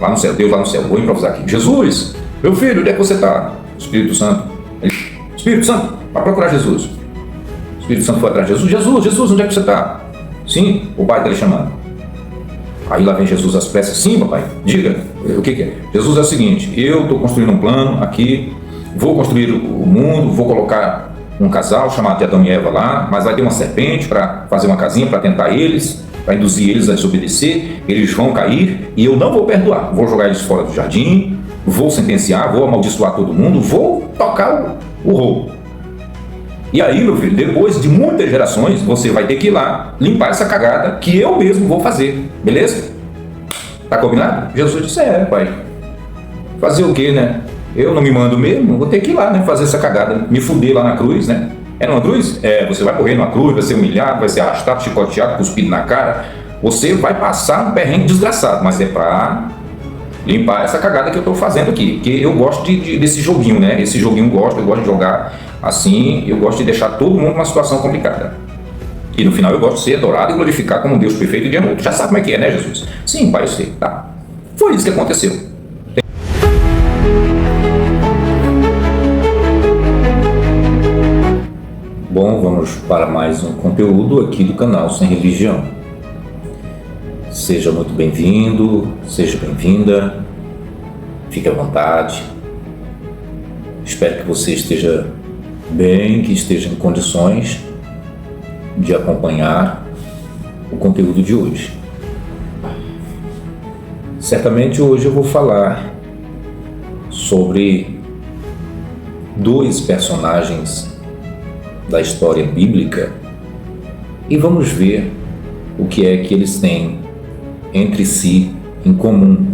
lá no céu, Deus lá no céu, vou improvisar aqui. Jesus, meu filho, onde é que você está? Espírito Santo. Espírito Santo, vai procurar Jesus. O Espírito Santo foi atrás de Jesus. Jesus, onde é que você está? Sim, o pai está lhe chamando. Aí lá vem Jesus às pressas. Sim, papai, diga, o que é? Jesus é o seguinte, eu estou construindo um plano aqui, vou construir o mundo, vou colocar um casal chamado de Adão e Eva lá, mas vai ter uma serpente para fazer uma casinha para tentar eles, para induzir eles a desobedecer, eles vão cair e eu não vou perdoar, vou jogar eles fora do jardim, vou sentenciar, vou amaldiçoar todo mundo, vou tocar o rolo. E aí, meu filho, depois de muitas gerações, você vai ter que ir lá limpar essa cagada que eu mesmo vou fazer, beleza? Tá combinado? Jesus disse, pai, fazer o quê, né? Eu não me mando mesmo, vou ter que ir lá, né, fazer essa cagada, me fuder lá na cruz, né? É numa cruz? Você vai morrer numa cruz, vai ser humilhado, vai ser arrastado, chicoteado, cuspido na cara, você vai passar um perrengue desgraçado, mas é pra limpar essa cagada que eu tô fazendo aqui, porque eu gosto desse joguinho, né? Esse joguinho eu gosto de jogar assim, eu gosto de deixar todo mundo numa situação complicada. E no final eu gosto de ser adorado e glorificar como um Deus perfeito e de amor. Tu já sabe como é que é, né, Jesus? Sim, pai, eu sei, tá? Foi isso que aconteceu. Bom, vamos para mais um conteúdo aqui do canal Sem Religião. Seja muito bem-vindo, seja bem-vinda, fique à vontade. Espero que você esteja bem, que esteja em condições de acompanhar o conteúdo de hoje. Certamente hoje eu vou falar sobre dois personagens da história bíblica e vamos ver o que é que eles têm entre si em comum.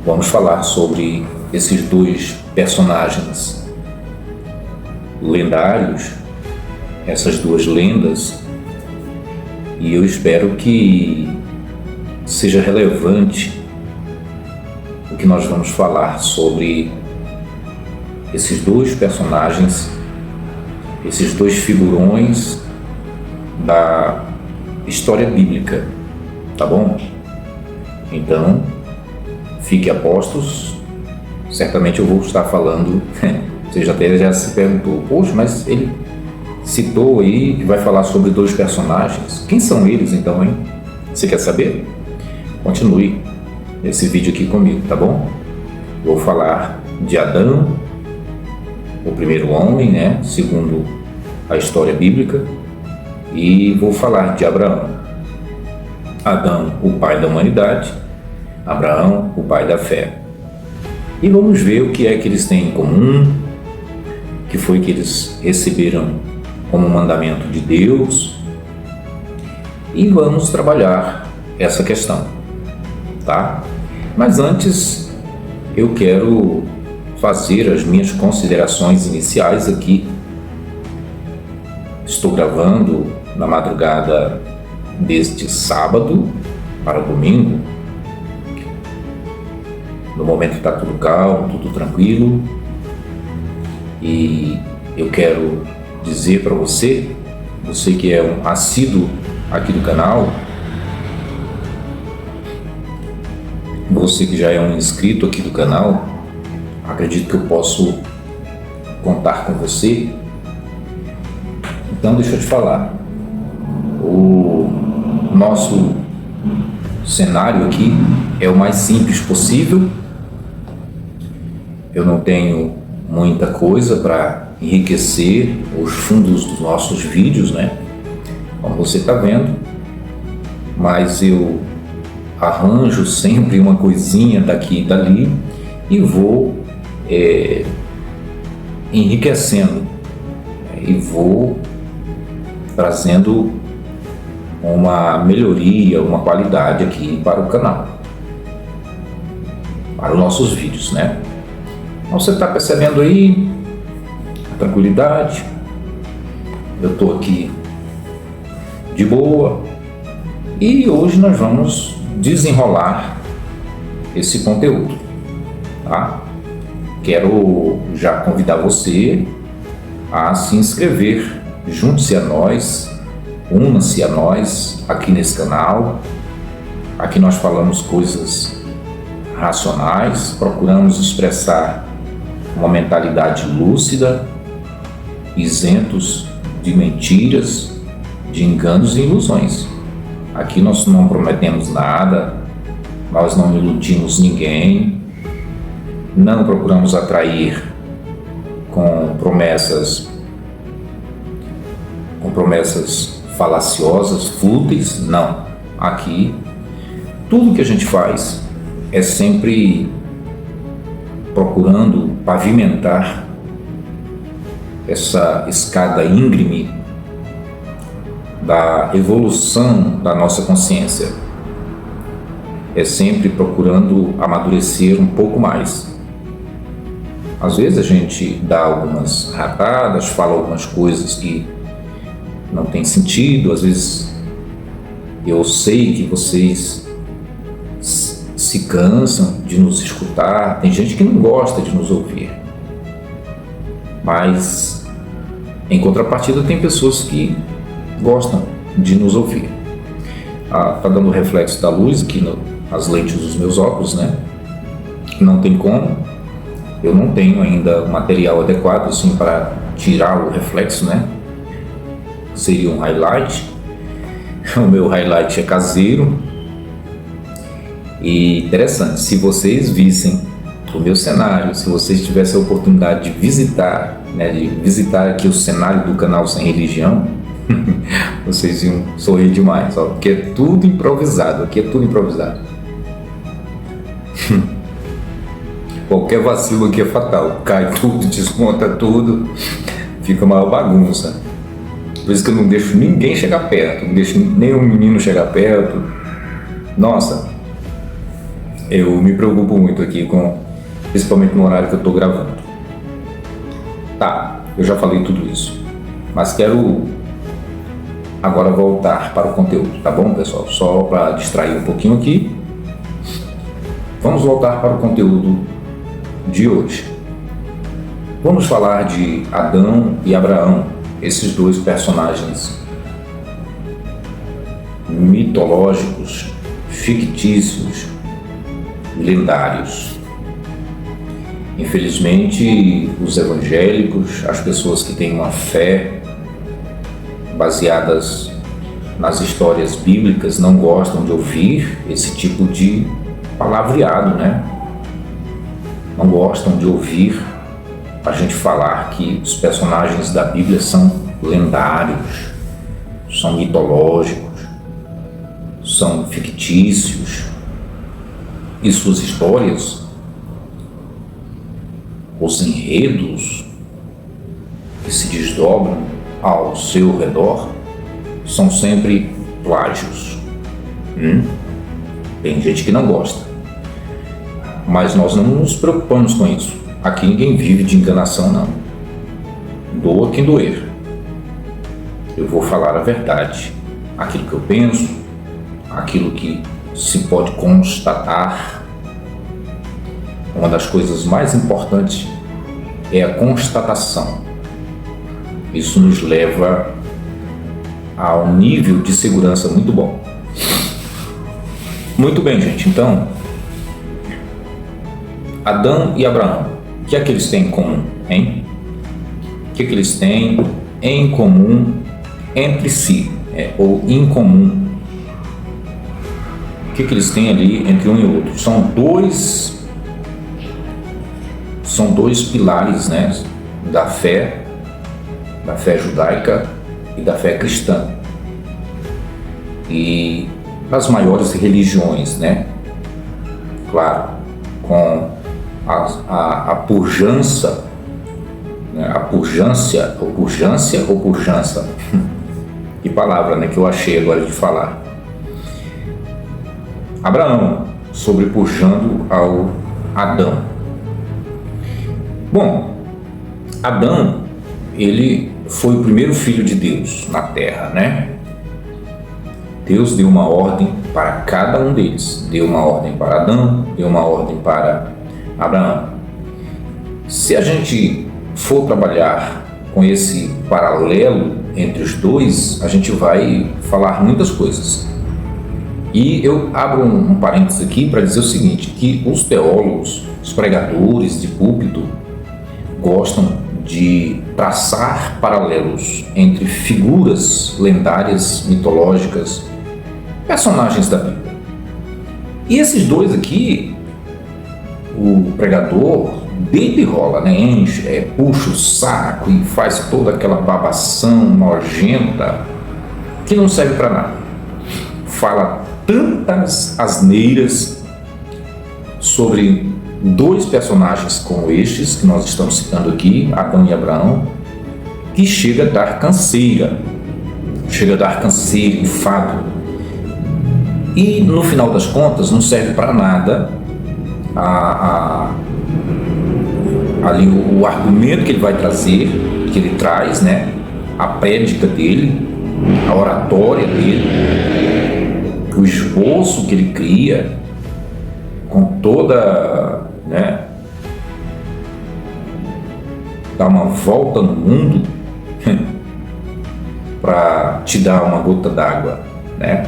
Vamos falar sobre esses dois personagens lendários, essas duas lendas, e eu espero que seja relevante o que nós vamos falar sobre esses dois personagens, esses dois figurões da história bíblica, tá bom? Então, fique a postos, certamente eu vou estar falando, você já se perguntou, poxa, mas ele citou aí que vai falar sobre dois personagens, quem são eles então, hein? Você quer saber? Continue esse vídeo aqui comigo, tá bom? Vou falar de Adão, o primeiro homem, né, segundo a história bíblica, e vou falar de Abraão. Adão, o pai da humanidade, Abraão, o pai da fé. E vamos ver o que é que eles têm em comum, o que foi que eles receberam como mandamento de Deus, e vamos trabalhar essa questão, tá? Mas antes eu quero fazer as minhas considerações iniciais aqui. Estou gravando na madrugada deste sábado para domingo. No momento está tudo calmo, tudo tranquilo, e eu quero dizer para você que é um assíduo aqui do canal, você que já é um inscrito aqui do canal, acredito que eu posso contar com você. Então deixa eu te falar, o nosso cenário aqui é o mais simples possível. Eu não tenho muita coisa para enriquecer os fundos dos nossos vídeos, né? Como você está vendo, mas eu arranjo sempre uma coisinha daqui e dali e vou enriquecendo, e vou trazendo uma melhoria, uma qualidade aqui para o canal, para os nossos vídeos, né? Então você está percebendo aí a tranquilidade, eu estou aqui de boa e hoje nós vamos desenrolar esse conteúdo, tá? Quero já convidar você a se inscrever, junte-se a nós, una-se a nós aqui nesse canal. Aqui nós falamos coisas procuramos expressar uma mentalidade lúcida, isentos de mentiras, de enganos e ilusões. Aqui nós não prometemos nada, nós não iludimos ninguém, não procuramos atrair com promessas falaciosas, fúteis, não. Aqui, tudo que a gente faz é sempre procurando pavimentar essa escada íngreme da evolução da nossa consciência. É sempre procurando amadurecer um pouco mais. Às vezes a gente dá algumas ratadas, fala algumas coisas que não tem sentido. Às vezes eu sei que vocês se cansam de nos escutar. Tem gente que não gosta de nos ouvir. Mas em contrapartida tem pessoas que gostam de nos ouvir. Tá dando o reflexo da luz aqui nas lentes dos meus óculos, né? Não tem como. Eu não tenho ainda o material adequado assim para tirar o reflexo, né? Seria um highlight. O meu highlight é caseiro. E interessante, se vocês vissem o meu cenário, se vocês tivessem a oportunidade de visitar, né, de visitar aqui o cenário do canal Sem Religião, vocês iam sorrir demais, ó, porque é tudo improvisado, aqui é tudo improvisado. Qualquer vacilo aqui é fatal, cai tudo, desmonta tudo, fica uma bagunça. Por isso que eu não deixo ninguém chegar perto, não deixo nenhum menino chegar perto. Nossa, eu me preocupo muito aqui principalmente no horário que eu estou gravando. Tá, eu já falei tudo isso, mas quero agora voltar para o conteúdo, tá bom, pessoal? Só para distrair um pouquinho aqui. Vamos voltar para o conteúdo de hoje. Vamos falar de Adão e Abraão, esses dois personagens mitológicos, fictícios, lendários. Infelizmente, os evangélicos, as pessoas que têm uma fé baseadas nas histórias bíblicas, não gostam de ouvir esse tipo de palavreado, né? Não gostam de ouvir a gente falar que os personagens da Bíblia são lendários, são mitológicos, são fictícios, e suas histórias, os enredos que se desdobram ao seu redor, são sempre plágios. Tem gente que não gosta, mas nós não nos preocupamos com isso. Aqui ninguém vive de enganação, não. Doa quem doer. Eu vou falar a verdade, aquilo que eu penso, aquilo que se pode constatar. Uma das coisas mais importantes é a constatação. Isso nos leva a um nível de segurança muito bom. Muito bem, gente. Então, Adão e Abraão, o que é que eles têm em comum, hein? O que é que eles têm em comum entre si, ou em comum? O que é que eles têm ali entre um e outro? São dois pilares, né, da fé judaica e da fé cristã. E as maiores religiões, né? Claro, com a pujança, né? A pujança, ou pujança, que palavra, né, que eu achei agora de falar. Abraão, sobrepujando ao Adão. Bom, Adão, ele foi o primeiro filho de Deus na terra, né? Deus deu uma ordem para cada um deles. Deu uma ordem para Adão, deu uma ordem para Abraão. Se a gente for trabalhar com esse paralelo entre os dois, a gente vai falar muitas coisas. E eu abro um parênteses aqui para dizer o seguinte, que os teólogos, os pregadores de púlpito, gostam de traçar paralelos entre figuras lendárias, mitológicas, personagens da Bíblia. E esses dois aqui, o pregador deita e rola, né? Enche, puxa o saco e faz toda aquela babação nojenta que não serve para nada. Fala tantas asneiras sobre dois personagens como estes que nós estamos citando aqui, Adão e Abraão, que chega a dar canseira, enfado. E no final das contas não serve para nada ali o argumento que ele vai trazer, que ele traz, né? A prédica dele, a oratória dele, o esboço que ele cria, com toda, né, dar uma volta no mundo para te dar uma gota d'água, né?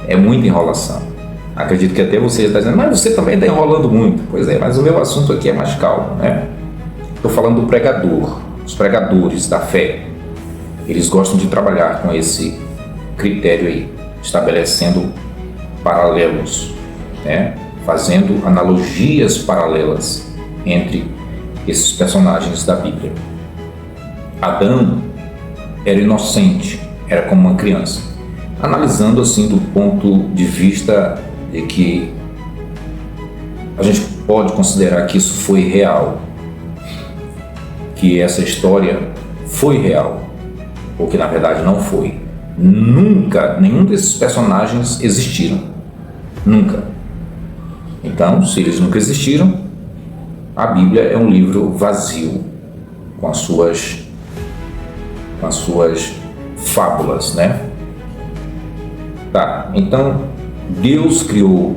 É muita enrolação. Acredito que até você está dizendo, mas você também está enrolando muito. Pois é, mas o meu assunto aqui é mais calmo, né? Estou falando do pregador, os pregadores da fé. Eles gostam de trabalhar com esse critério aí, estabelecendo paralelos, né? Fazendo analogias paralelas entre esses personagens da Bíblia. Adão era inocente, era como uma criança. Analisando assim do ponto de vista de que a gente pode considerar que isso foi real, que essa história foi real, ou que na verdade não foi. Nunca, nenhum desses personagens existiram. Nunca. Então, se eles nunca existiram, a Bíblia é um livro vazio, com as suas fábulas, né? Tá, então Deus criou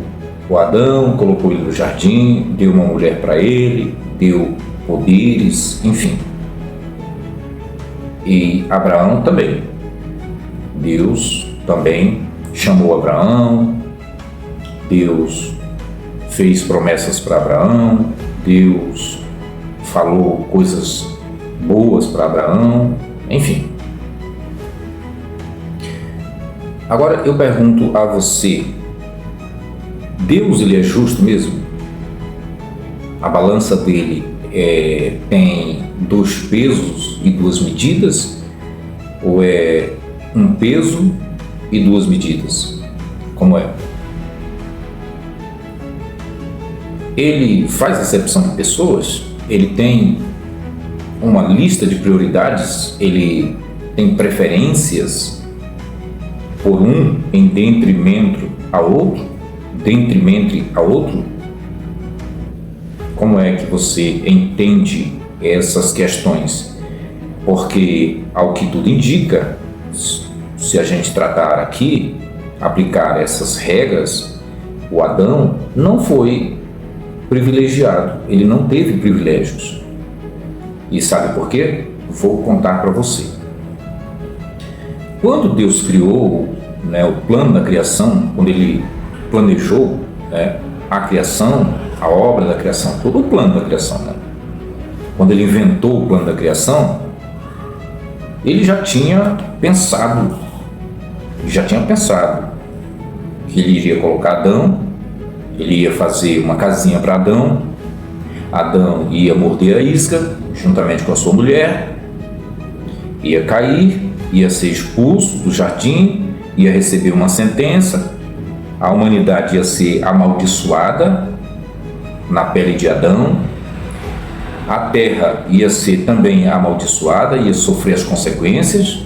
o Adão, colocou ele no jardim, deu uma mulher para ele, deu poderes, enfim. E Abraão também. Deus também chamou Abraão, Deus fez promessas para Abraão, Deus falou coisas boas para Abraão, enfim. Agora eu pergunto a você, Deus ele é justo mesmo? A balança dele tem 2 pesos e 2 medidas? Ou é 1 peso e 2 medidas? Como é? Ele faz acepção de pessoas? Ele tem uma lista de prioridades? Ele tem preferências por um em detrimento ao outro? Como é que você entende essas questões? Porque, ao que tudo indica, se a gente tratar aqui, aplicar essas regras, o Adão não foi privilegiado, ele não teve privilégios. E sabe por quê? Vou contar para você. Quando Deus criou, né, o plano da criação, quando ele planejou, né, a criação, a obra da criação, todo o plano da criação, né? Quando ele inventou o plano da criação, ele já tinha pensado que ele iria colocar Adão, ele ia fazer uma casinha para Adão, Adão ia morder a isca, juntamente com a sua mulher, ia cair, ia ser expulso do jardim, ia receber uma sentença, a humanidade ia ser amaldiçoada na pele de Adão, a terra ia ser também amaldiçoada, ia sofrer as consequências,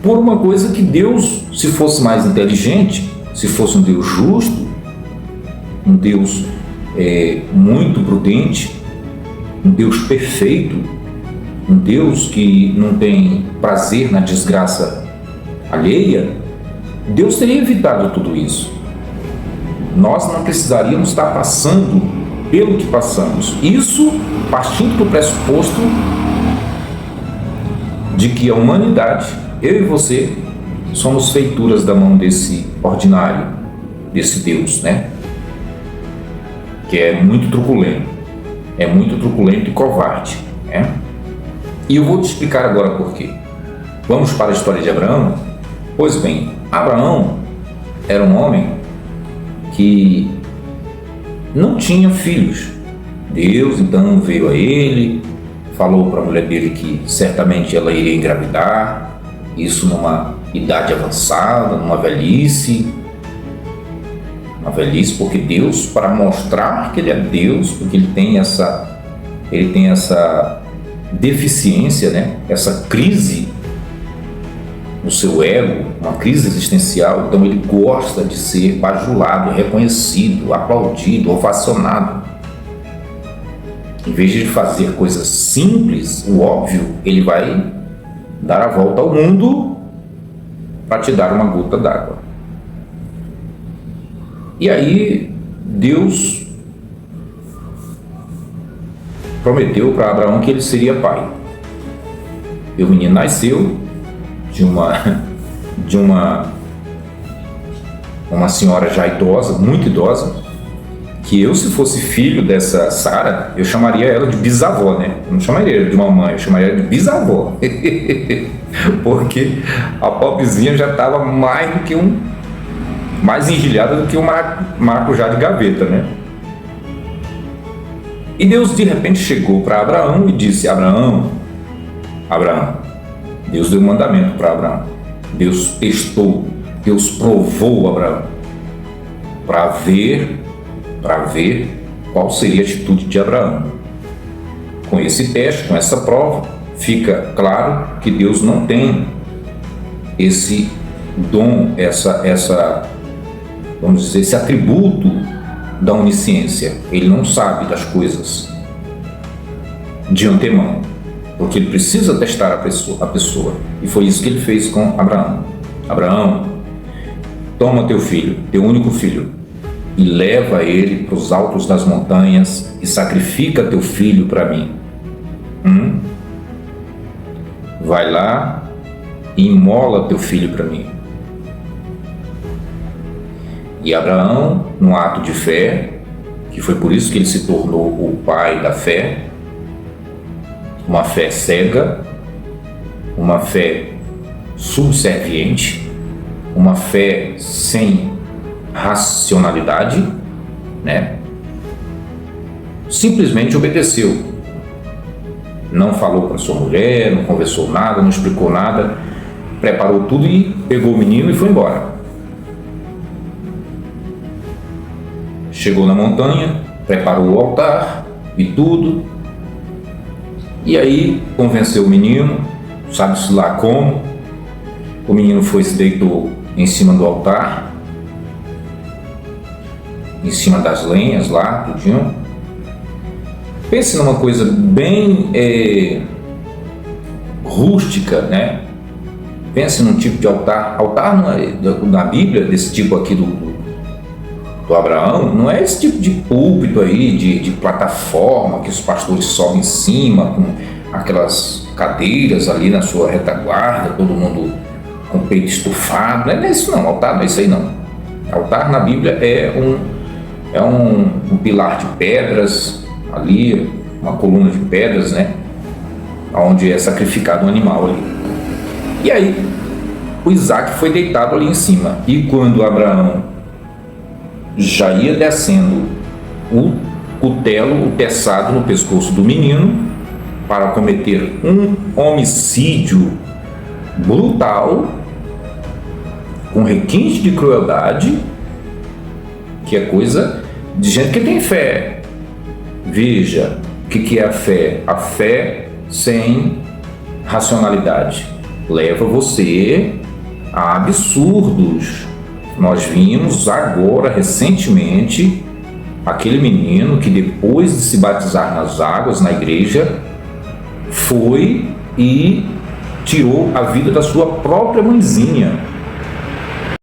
por uma coisa que Deus, se fosse mais inteligente, se fosse um Deus justo, um Deus muito prudente, um Deus perfeito, um Deus que não tem prazer na desgraça alheia, Deus teria evitado tudo isso. Nós não precisaríamos estar passando pelo que passamos. Isso partindo do pressuposto de que a humanidade, eu e você, somos feituras da mão desse ordinário, desse Deus, né? Que é muito truculento e covarde, né? E eu vou te explicar agora por quê. Vamos para a história de Abraão? Pois bem, Abraão era um homem que não tinha filhos. Deus então veio a ele, falou para a mulher dele que certamente ela iria engravidar, isso numa idade avançada, numa velhice. Uma velhice porque Deus, para mostrar que ele é Deus, porque ele tem essa deficiência, né? Essa crise no seu ego, uma crise existencial, então ele gosta de ser bajulado, reconhecido, aplaudido, ovacionado. Em vez de fazer coisas simples, o óbvio, ele vai dar a volta ao mundo para te dar uma gota d'água. E aí Deus prometeu para Abraão que ele seria pai. E o menino nasceu de uma senhora já idosa, muito idosa, que eu, se fosse filho dessa Sara, eu chamaria ela de bisavó, né? Eu não chamaria ela de mamãe, eu chamaria ela de bisavó. Porque a pobrezinha já estava mais engelhada do que um maracujá de gaveta, né? E Deus de repente chegou para Abraão e disse: Abraão, Deus deu um mandamento para Abraão. Deus testou, Deus provou Abraão para ver qual seria a atitude de Abraão. Com esse teste, com essa prova, fica claro que Deus não tem esse dom, vamos dizer, esse atributo da onisciência. Ele não sabe das coisas de antemão, porque ele precisa testar a pessoa. E foi isso que ele fez com Abraão. Abraão, toma teu filho, teu único filho, e leva ele para os altos das montanhas e sacrifica teu filho para mim. Vai lá e imola teu filho para mim. E Abraão, num ato de fé, que foi por isso que ele se tornou o pai da fé, uma fé cega, uma fé subserviente, uma fé sem racionalidade, né? Simplesmente obedeceu. Não falou para sua mulher, não conversou nada, não explicou nada, preparou tudo e pegou o menino e foi embora. Chegou na montanha, preparou o altar e tudo, e aí convenceu o menino, sabe-se lá como. O menino foi e se deitou em cima do altar, em cima das lenhas lá, tudinho. Pense numa coisa bem rústica, né? Pense num tipo de altar. Altar na Bíblia, desse tipo aqui do Abraão, não é esse tipo de púlpito aí, de plataforma que os pastores sobem em cima, com aquelas cadeiras ali na sua retaguarda, todo mundo com o peito estufado. Não é isso não, altar não é isso aí não. Altar na Bíblia é um pilar de pedras, ali, uma coluna de pedras, né? Onde é sacrificado um animal ali. E aí, o Isaac foi deitado ali em cima. E quando Abraão já ia descendo o cutelo, o teçado no pescoço do menino, para cometer um homicídio brutal, com requinte de crueldade, que é coisa de gente que tem fé. Veja o que é a fé. A fé sem racionalidade leva você a absurdos. Nós vimos agora, recentemente, aquele menino que depois de se batizar nas águas, na igreja, foi e tirou a vida da sua própria mãezinha.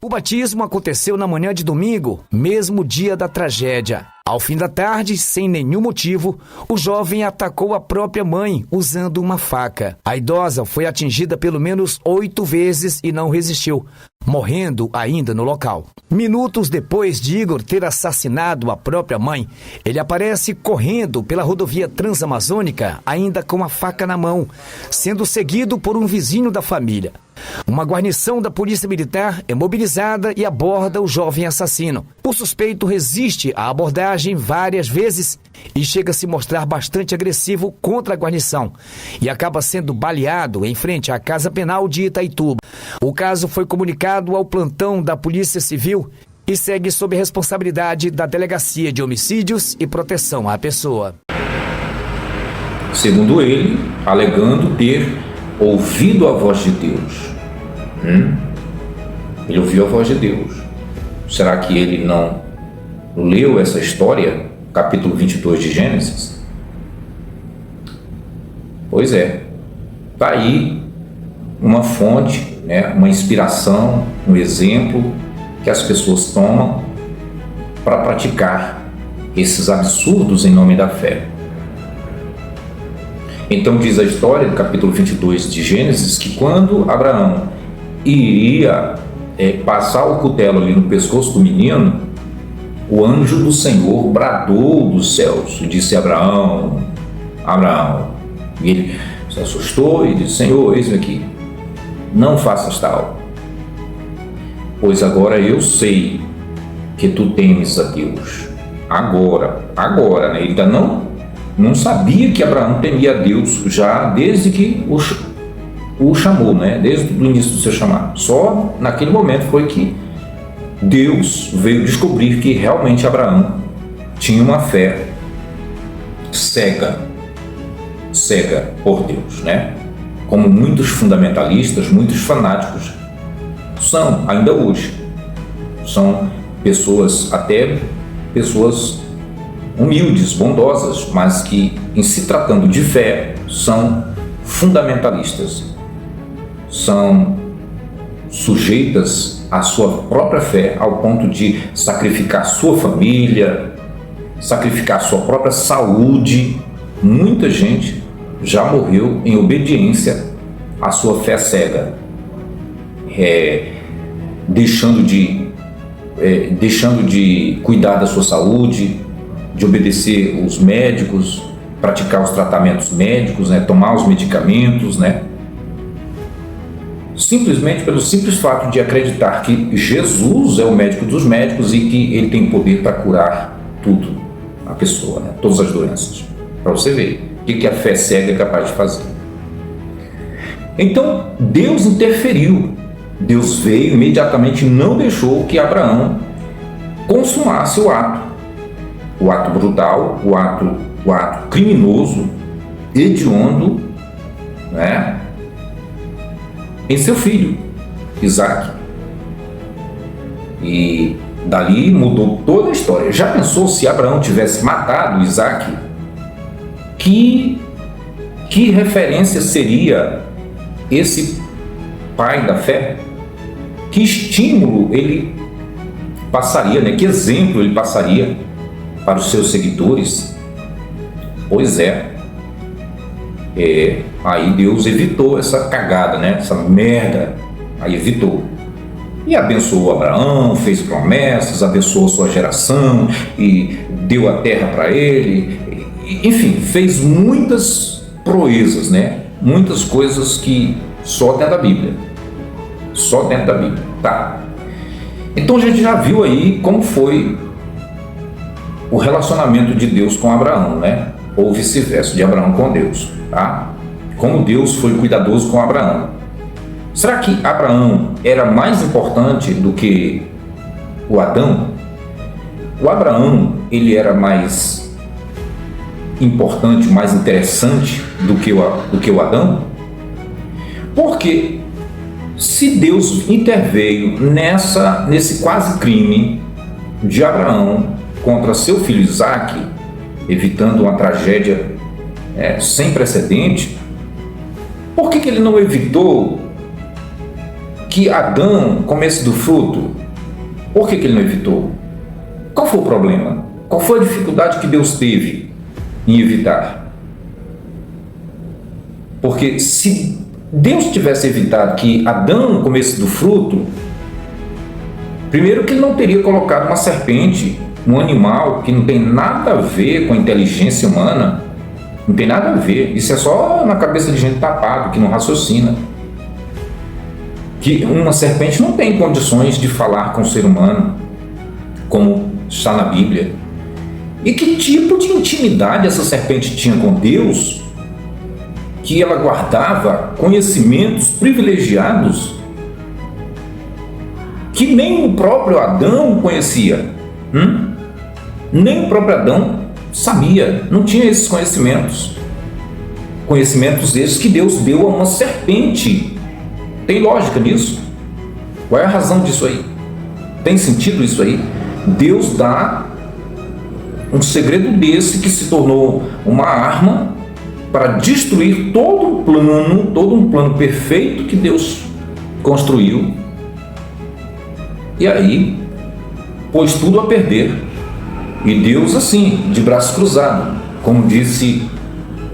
O batismo aconteceu na manhã de domingo, mesmo dia da tragédia. Ao fim da tarde, sem nenhum motivo, o jovem atacou a própria mãe usando uma faca. A idosa foi atingida pelo menos 8 vezes e não resistiu, morrendo ainda no local. Minutos depois de Igor ter assassinado a própria mãe, ele aparece correndo pela rodovia transamazônica, ainda com a faca na mão, sendo seguido por um vizinho da família. Uma guarnição da Polícia Militar é mobilizada e aborda o jovem assassino. O suspeito resiste à abordagem várias vezes e chega a se mostrar bastante agressivo contra a guarnição e acaba sendo baleado em frente à Casa Penal de Itaituba. O caso foi comunicado ao plantão da Polícia Civil e segue sob responsabilidade da Delegacia de Homicídios e Proteção à Pessoa. Segundo ele, alegando ter ouvido a voz de Deus. Ele ouviu a voz de Deus. Será que ele não leu essa história, capítulo 22 de Gênesis? Pois é, está aí uma fonte, né, uma inspiração, um exemplo que as pessoas tomam para praticar esses absurdos em nome da fé. Então diz a história do capítulo 22 de Gênesis que quando Abraão iria passar o cutelo ali no pescoço do menino, o anjo do Senhor bradou dos céus e disse: Abraão, Abraão. E ele se assustou e disse: Senhor, eis-me aqui, não faças tal, pois agora eu sei que tu temes a Deus. Agora, né? Ele ainda não sabia que Abraão temia a Deus já desde que o chamou, né? Desde o início do seu chamado. Só naquele momento foi que Deus veio descobrir que realmente Abraão tinha uma fé cega por Deus, né? Como muitos fundamentalistas, muitos fanáticos são ainda hoje. São pessoas humildes, bondosas, mas que, em se tratando de fé, são fundamentalistas, são sujeitas à sua própria fé ao ponto de sacrificar sua família, sacrificar sua própria saúde. Muita gente já morreu em obediência à sua fé cega, deixando de cuidar da sua saúde, de obedecer os médicos, praticar os tratamentos médicos, né, tomar os medicamentos, né, simplesmente pelo simples fato de acreditar que Jesus é o médico dos médicos e que ele tem poder para curar tudo, a pessoa, né, todas as doenças. Para você ver o que a fé cega é capaz de fazer. Então Deus interferiu. Deus veio imediatamente e não deixou que Abraão consumasse o ato brutal, o ato criminoso, hediondo, né, em seu filho, Isaque. E dali mudou toda a história. Já pensou se Abraão tivesse matado Isaque? Que referência seria esse pai da fé? Que estímulo ele passaria, né? Que exemplo ele passaria para os seus seguidores? Pois aí Deus evitou essa cagada, né? Essa merda, aí evitou. E abençoou Abraão, fez promessas, abençoou sua geração e deu a terra para ele. Enfim, fez muitas proezas, né? Muitas coisas que só dentro da Bíblia. Só dentro da Bíblia, tá? Então a gente já viu aí como foi o relacionamento de Deus com Abraão, né? Ou vice-versa, de Abraão com Deus, tá? Como Deus foi cuidadoso com Abraão. Será que Abraão era mais importante do que o Adão? O Abraão, ele era mais importante, mais interessante do que o Adão? Porque se Deus interveio nesse quase crime de Abraão contra seu filho Isaque, evitando uma tragédia sem precedente, por que ele não evitou que Adão comesse do fruto? Por que ele não evitou? Qual foi o problema? Qual foi a dificuldade que Deus teve em evitar? Porque se Deus tivesse evitado que Adão comesse do fruto, primeiro que ele não teria colocado uma serpente, um animal que não tem nada a ver com a inteligência humana, não tem nada a ver, isso é só na cabeça de gente tapada, que não raciocina. Que uma serpente não tem condições de falar com o ser humano, como está na Bíblia. E que tipo de intimidade essa serpente tinha com Deus, que ela guardava conhecimentos privilegiados que nem o próprio Adão conhecia. Nem o próprio Adão sabia, não tinha esses conhecimentos. Conhecimentos esses que Deus deu a uma serpente. Tem lógica nisso? Qual é a razão disso aí? Tem sentido isso aí? Deus dá um segredo desse que se tornou uma arma para destruir todo um plano perfeito que Deus construiu. E aí, pôs tudo a perder. E Deus assim, de braço cruzado, como disse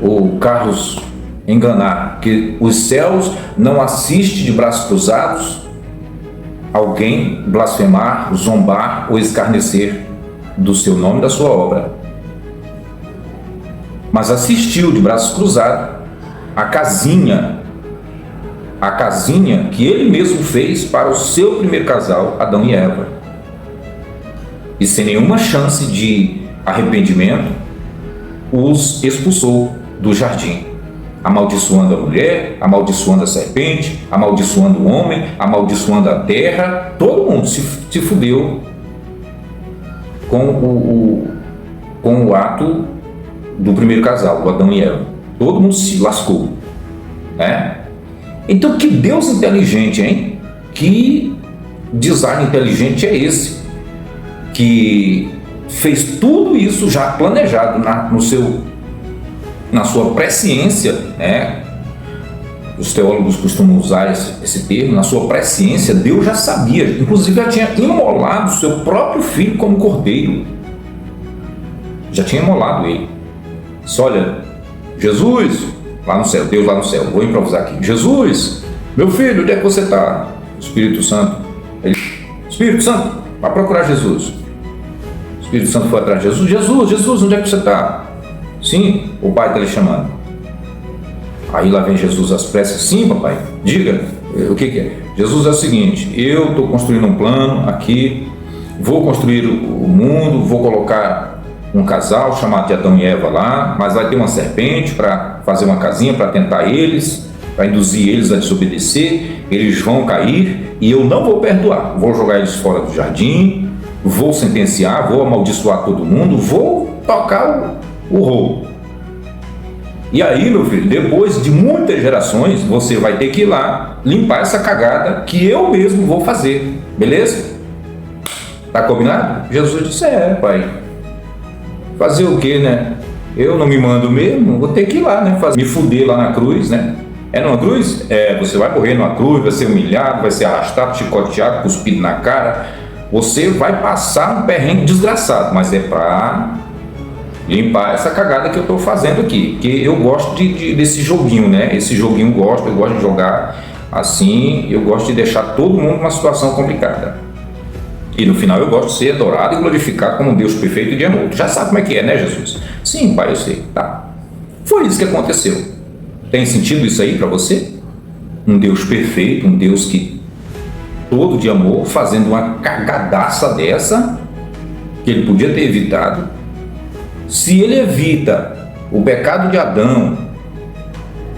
o Carlos Enganar, que os céus não assistem de braços cruzados alguém blasfemar, zombar ou escarnecer do seu nome e da sua obra. Mas assistiu de braços cruzados a casinha que ele mesmo fez para o seu primeiro casal, Adão e Eva. E sem nenhuma chance de arrependimento, os expulsou do jardim, amaldiçoando a mulher, amaldiçoando a serpente, amaldiçoando o homem, amaldiçoando a terra. Todo mundo se fudeu com o ato do primeiro casal, do Adão e Eva. Todo mundo se lascou, né? Então, que Deus inteligente, hein? Que design inteligente é esse? Que fez tudo isso já planejado na sua presciência, né? Os teólogos costumam usar esse termo, na sua presciência. Deus já sabia, inclusive já tinha imolado seu próprio filho como cordeiro, já tinha imolado ele. Disse: olha, Jesus, lá no céu, Deus lá no céu, vou improvisar aqui. Jesus, meu filho, onde é que você está? Espírito Santo. Espírito Santo, vai procurar Jesus. O Espírito Santo foi atrás de Jesus. Jesus, onde é que você está? Sim, o pai está lhe chamando. Aí lá vem Jesus às pressas. Sim, papai, diga, o que é? Jesus, é o seguinte, eu estou construindo um plano aqui, vou construir o mundo, vou colocar um casal chamado de Adão e Eva lá, mas vai ter uma serpente para fazer uma casinha para tentar eles, para induzir eles a desobedecer. Eles vão cair e eu não vou perdoar, vou jogar eles fora do jardim, vou sentenciar, vou amaldiçoar todo mundo, vou tocar o rolo. E aí, meu filho, depois de muitas gerações, você vai ter que ir lá limpar essa cagada que eu mesmo vou fazer, beleza? Tá combinado? Jesus disse: é, pai, fazer o quê, né? Eu não me mando mesmo, vou ter que ir lá, né? Me fuder lá na cruz, né? É numa cruz? É, você vai morrer numa cruz, vai ser humilhado, vai ser arrastado, chicoteado, cuspido na cara. Você vai passar um perrengue desgraçado, mas é para limpar essa cagada que eu estou fazendo aqui. Que eu gosto desse joguinho, né? Esse joguinho eu gosto de jogar assim, eu gosto de deixar todo mundo numa situação complicada. E no final eu gosto de ser adorado e glorificado como um Deus perfeito e de amor. Tu já sabe como é que é, né, Jesus? Sim, pai, eu sei. Tá. Foi isso que aconteceu. Tem sentido isso aí para você? Um Deus perfeito, um Deus que todo de amor, fazendo uma cagadaça dessa, que ele podia ter evitado. Se ele evita o pecado de Adão,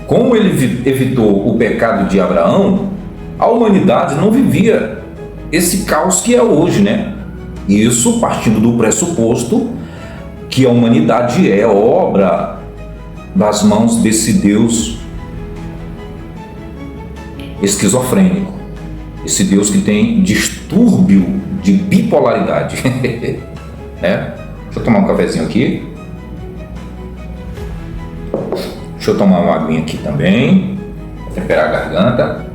como ele evitou o pecado de Abraão, a humanidade não vivia esse caos que é hoje, né? Isso partindo do pressuposto que a humanidade é obra das mãos desse Deus esquizofrênico, esse Deus que tem distúrbio de bipolaridade. Né? Deixa eu tomar um cafezinho aqui. Deixa eu tomar uma aguinha aqui também, temperar a garganta.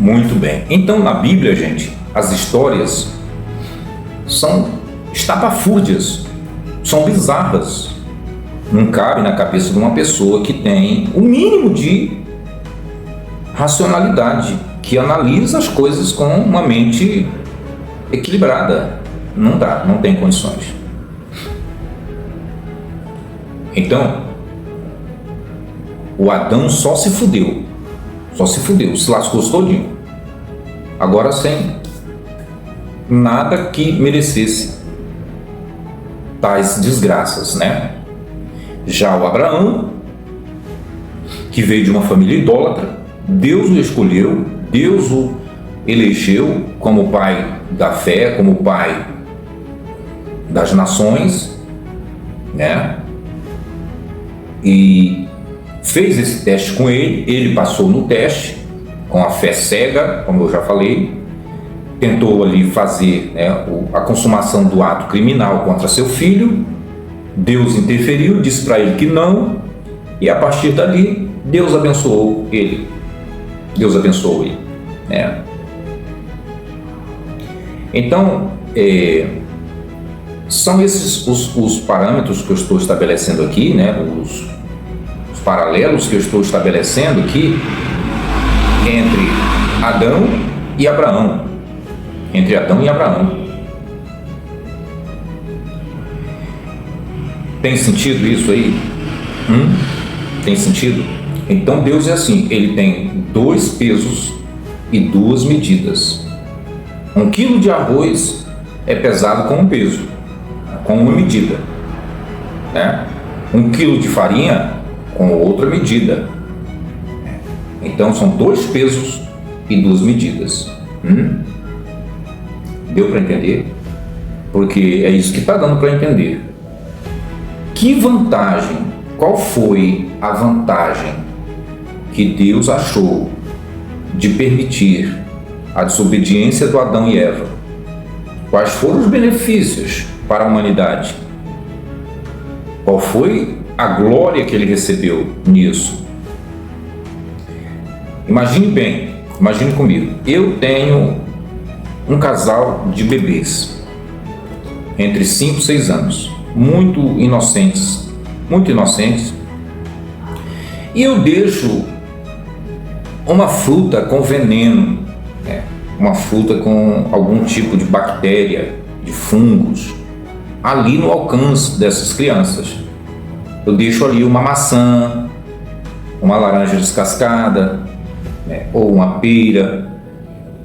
Muito bem. Então, na Bíblia, gente, as histórias são estapafúrdias, são bizarras. Não cabe na cabeça de uma pessoa que tem o mínimo de racionalidade, que analisa as coisas com uma mente equilibrada. Não dá, não tem condições. Então, o Adão só se fudeu, se lascou todinho. Agora sem nada que merecesse tais desgraças, né? Já o Abraão, que veio de uma família idólatra, Deus o escolheu, Deus o elegeu como pai da fé, como pai das nações, né? E fez esse teste com ele, ele passou no teste, com a fé cega, como eu já falei, tentou ali fazer, né, a consumação do ato criminal contra seu filho. Deus interferiu, disse para ele que não, e a partir dali, Deus abençoou ele. Né? Então, são esses os parâmetros que eu estou estabelecendo aqui, né? Os paralelos que eu estou estabelecendo aqui entre Adão e Abraão. Tem sentido isso aí? Tem sentido? Então Deus é assim, ele tem 2 pesos e 2 medidas. 1 quilo de arroz é pesado com um peso, com uma medida, né? 1 quilo de farinha com outra medida. Então são 2 pesos e 2 medidas. Deu para entender? Porque é isso que está dando para entender. Que vantagem? Qual foi a vantagem que Deus achou de permitir a desobediência do Adão e Eva? Quais foram os benefícios para a humanidade? Qual foi a glória que ele recebeu nisso? Imagine bem, imagine comigo. Eu tenho um casal de bebês entre 5 e 6 anos, muito inocentes, e eu deixo uma fruta com veneno, né? Uma fruta com algum tipo de bactéria, de fungos, ali no alcance dessas crianças. Eu deixo ali uma maçã, uma laranja descascada, né? Ou uma pera,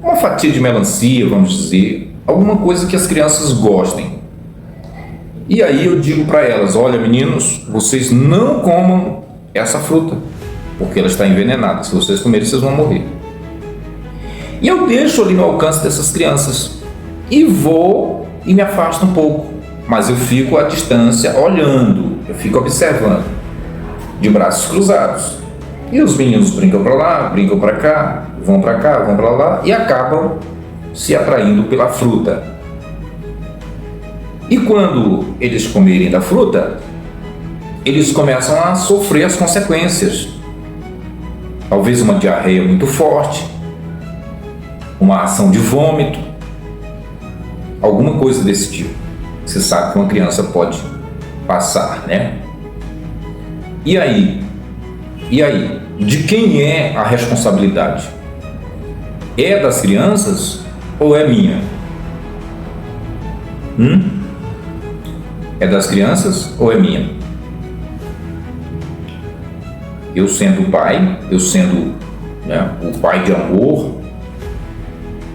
uma fatia de melancia, vamos dizer, alguma coisa que as crianças gostem. E aí eu digo para elas: olha, meninos, vocês não comam essa fruta, porque ela está envenenada. Se vocês comerem, vocês vão morrer. E eu deixo ali no alcance dessas crianças e vou e me afasto um pouco, mas eu fico à distância olhando, eu fico observando, de braços cruzados. E os meninos brincam para lá, brincam para cá, vão para lá e acabam se atraindo pela fruta. E quando eles comerem da fruta, eles começam a sofrer as consequências. Talvez uma diarreia muito forte, uma ação de vômito, alguma coisa desse tipo. Você sabe que uma criança pode passar, né? E aí? De quem é a responsabilidade? É das crianças ou é minha? É das crianças ou é minha? Eu sendo pai, eu sendo, né, o pai de amor,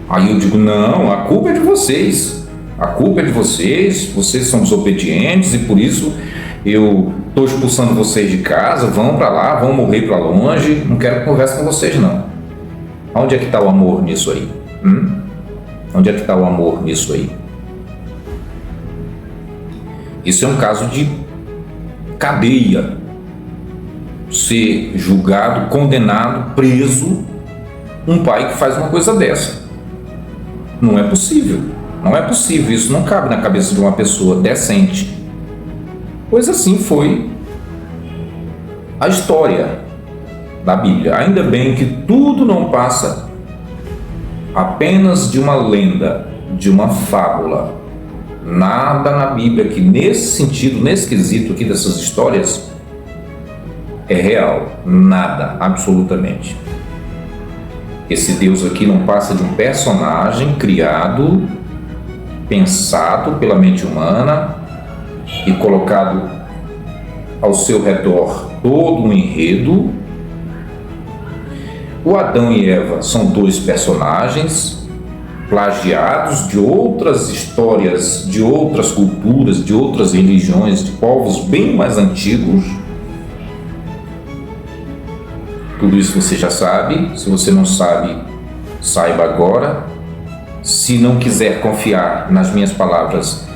aí eu digo: não, a culpa é de vocês. A culpa é de vocês, vocês são desobedientes e por isso eu estou expulsando vocês de casa, vão para lá, vão morrer para longe, não quero conversa com vocês não. Onde é que está o amor nisso aí? Onde é que está o amor nisso aí? Isso é um caso de cadeia. Ser julgado, condenado, preso, um pai que faz uma coisa dessa. Não é possível. Não é possível, isso não cabe na cabeça de uma pessoa decente. Pois assim foi a história da Bíblia. Ainda bem que tudo não passa apenas de uma lenda, de uma fábula. Nada na Bíblia que nesse sentido, nesse quesito aqui dessas histórias, é real. Nada, absolutamente. Esse Deus aqui não passa de um personagem criado, pensado pela mente humana e colocado ao seu redor todo um enredo. O Adão e Eva são dois personagens plagiados de outras histórias, de outras culturas, de outras religiões, de povos bem mais antigos. Tudo isso você já sabe. Se você não sabe, saiba agora. Se não quiser confiar nas minhas palavras,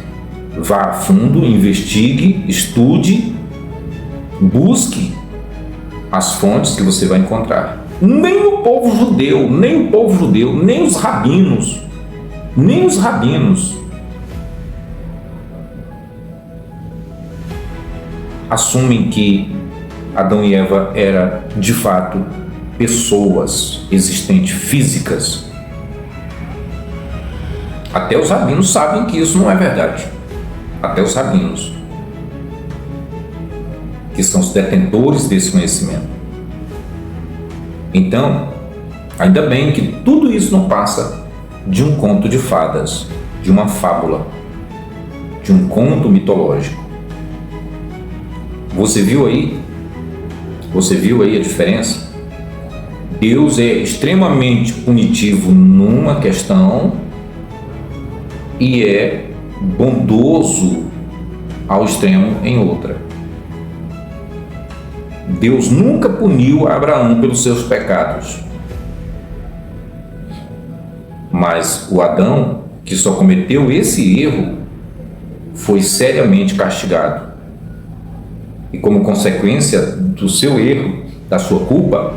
vá a fundo, investigue, estude, busque as fontes que você vai encontrar. Nem o povo judeu, nem os rabinos assumem que Adão e Eva eram de fato pessoas existentes, físicas. Até os rabinos sabem que isso não é verdade. Até os rabinos, que são os detentores desse conhecimento. Então, ainda bem que tudo isso não passa de um conto de fadas, de uma fábula, de um conto mitológico. Você viu aí a diferença? Deus é extremamente punitivo numa questão e é bondoso ao extremo em outra. Deus nunca puniu Abraão pelos seus pecados. Mas o Adão, que só cometeu esse erro, foi seriamente castigado. E como consequência do seu erro, da sua culpa,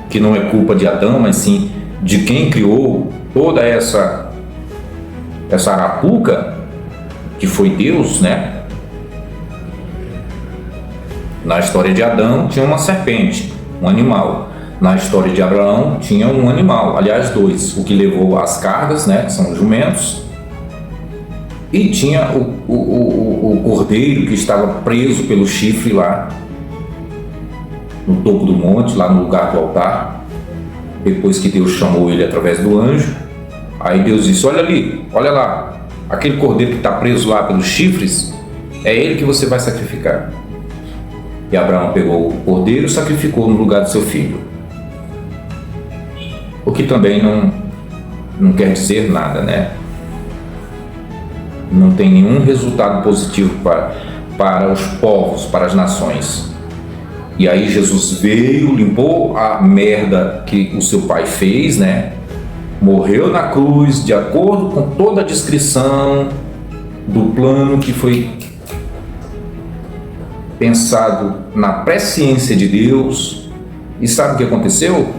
que não é culpa de Adão, mas sim de quem criou toda essa arapuca, que foi Deus, né? Na história de Adão tinha uma serpente, um animal. Na história de Abraão tinha um animal, aliás dois, o que levou as cargas, né, que são os jumentos, e tinha o cordeiro que estava preso pelo chifre lá no topo do monte, lá no lugar do altar, depois que Deus chamou ele através do anjo. Aí Deus disse: olha ali, olha lá, aquele cordeiro que está preso lá pelos chifres, é ele que você vai sacrificar. E Abraão pegou o cordeiro e sacrificou no lugar do seu filho. O que também não quer dizer nada, né? Não tem nenhum resultado positivo para os povos, para as nações. E aí Jesus veio, limpou a merda que o seu pai fez, né? Morreu na cruz de acordo com toda a descrição do plano que foi pensado na presciência de Deus. E sabe o que aconteceu?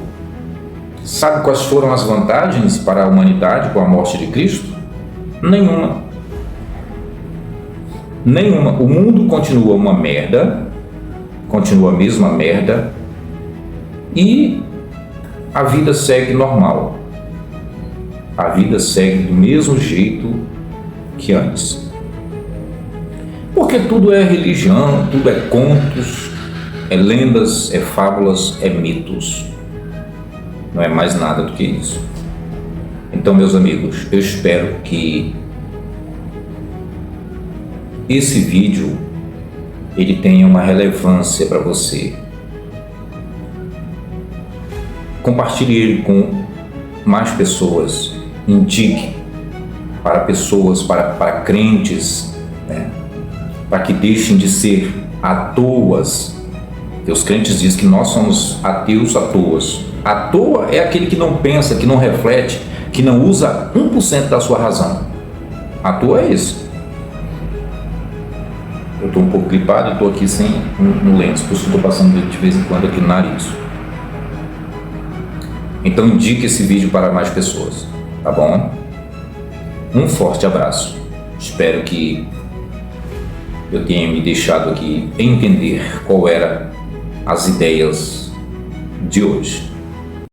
Sabe quais foram as vantagens para a humanidade com a morte de Cristo? Nenhuma. Nenhuma. O mundo continua uma merda, continua a mesma merda, e a vida segue normal. A vida segue do mesmo jeito que antes. Porque tudo é religião, tudo é contos, é lendas, é fábulas, é mitos. Não é mais nada do que isso. Então, meus amigos, eu espero que esse vídeo ele tenha uma relevância para você. Compartilhe ele com mais pessoas. Indique para pessoas, para crentes, né? Para que deixem de ser atoas. Porque os crentes dizem que nós somos ateus à toa. À toa é aquele que não pensa, que não reflete, que não usa 1% da sua razão. À toa é esse. Eu estou um pouco gripado e estou aqui sem um lenço, por isso estou passando de vez em quando aqui no nariz. Então indique esse vídeo para mais pessoas, tá bom? Um forte abraço. Espero que eu tenha me deixado aqui entender qual eram as ideias de hoje.